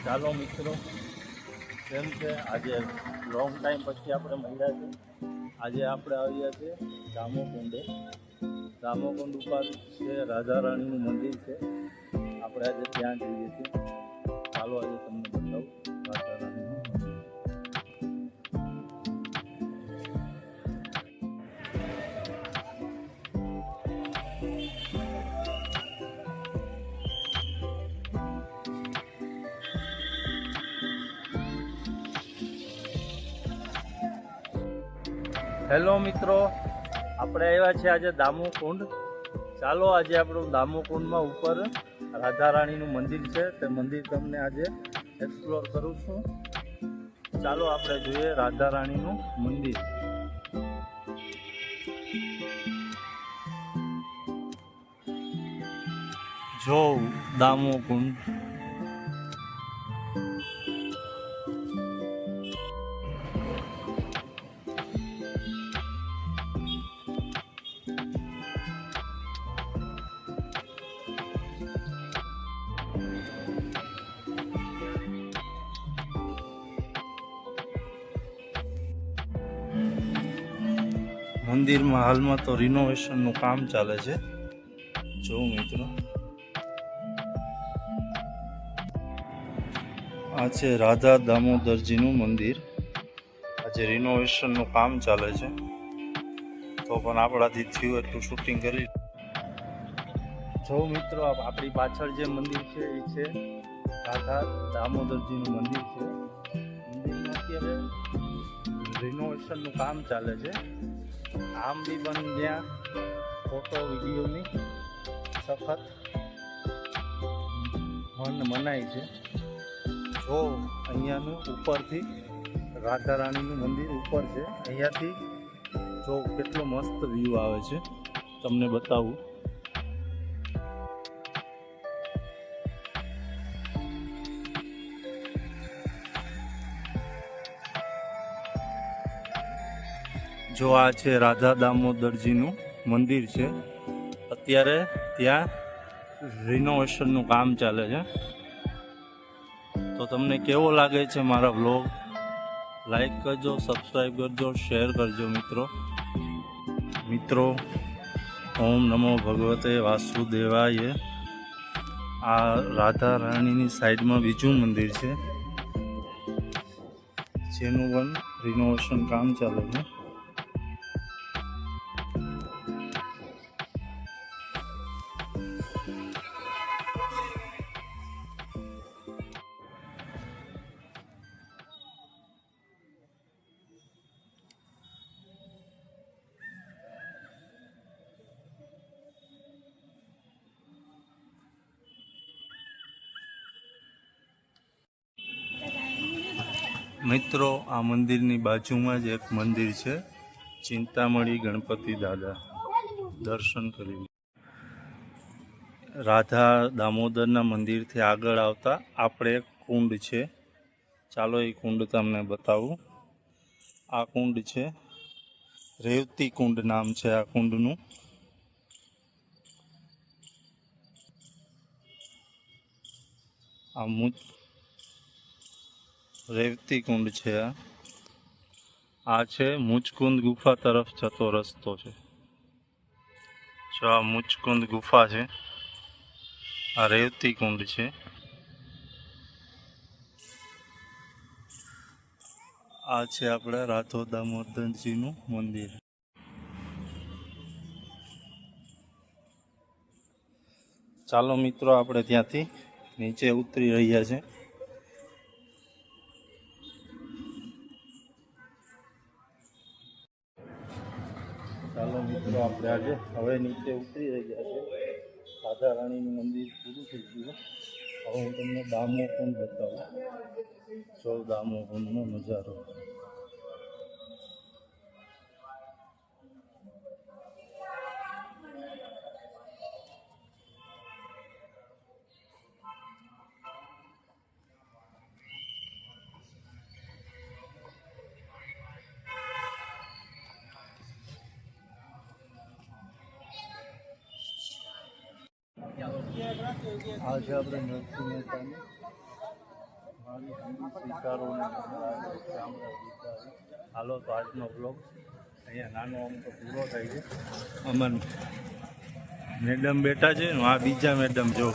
ચાલો મિત્રો, કેમ છે? આજે લોંગ ટાઈમ પછી આપણે મળ્યા છે. આજે આપણે આવ્યા છે દામોકુંડે. દામોકુંડ ઉપર છે રાધા રાણીનું મંદિર છે. આપણે આજે ત્યાં જઈએ છીએ. ચાલો આજે તમને બતાવું રાધા રાણીનું મંદિર. હેલો મિત્રો, આપણે આવ્યા છીએ આજે દામોકુંડ. ચાલો આજે આપણું દામોકુંડમાં ઉપર રાધા રાણીનું મંદિર છે. તે મંદિર તમને આજે એક્સપ્લોર કરું છું. ચાલો આપણે જોઈએ રાધા રાણીનું મંદિર. જો દામોકુંડ. મંદિરમાં હાલમાં તો રિનોવેશનનું કામ ચાલે છે. જો મિત્રો, આ છે રાધા દામોદરજીનું મંદિર. આજે રિનોવેશનનું કામ ચાલે છે, તો પણ આપણાથી થયું એટલું શૂટિંગ કરી. જો મિત્રો, આપણી પાછળ જે મંદિર છે એ છે રાધા દામોદરજીનું મંદિર છે. મંદિરમાં અત્યારે રિનોવેશનનું કામ ચાલે છે. આમ બી બન ત્યાં ફોટો વિડીયોની સખત મનાય છે. જો અહીંયાનું ઉપરથી રાધા રાણીનું મંદિર ઉપર છે. અહીંયાથી જો કેટલો મસ્ત વ્યૂ આવે છે, તમને બતાવું. જો આ છે રાધા દામોદરજીનું મંદિર છે. અત્યારે ત્યાં રિનોવેશનનું કામ ચાલે છે. તો તમને કેવો લાગે છે મારા વ્લોગ? લાઈક કરજો, સબસ્ક્રાઈબ કરજો, શેર કરજો મિત્રો. ઓમ નમો ભગવતે વાસુદેવાય. આ રાધા રાણીની સાઈડમાં બીજું મંદિર છે, જેનું પણ રિનોવેશન કામ ચાલે છે. મિત્રો, આ મંદિરની બાજુમાં જ એક મંદિર છે, ચિંતામણી ગણપતિ દાદા. દર્શન કરી. રાધા દામોદરના મંદિરથી આગળ આવતા આપણે એક કુંડ છે. ચાલો એ કુંડ તમને બતાવું. આ કુંડ છે, રેવતી કુંડ નામ છે આ કુંડનું. આ રેવતી કુંડ છે. આ છે મુચકુંદ ગુફા તરફ જતો રસ્તો છે. જો આ મુચકુંદ ગુફા છે, આ રેવતી કુંડ છે. આ છે આપણે રાધા દામોદરજીનું મંદિર. ચાલો મિત્રો, આપણે ત્યાંથી નીચે ઉતરી રહ્યા છે. ચાલો મિત્રો, આપણે આજે હવે નીચે ઉતરી રહ્યા છે. રાધા રાણીનું મંદિર પૂરું થઈ ગયું. હવે હું તમને દામોકુંડ બતાવું. જો દામોકુંડનો નજારો. आज આપણે નરસિંહ મહેતાની હાલો તો આજનો બ્લોગ અહીંયા નાનો આમ તો પૂરો થાય છે. અમન મેડમ બેઠા છે ને આ બીજા મેડમ જો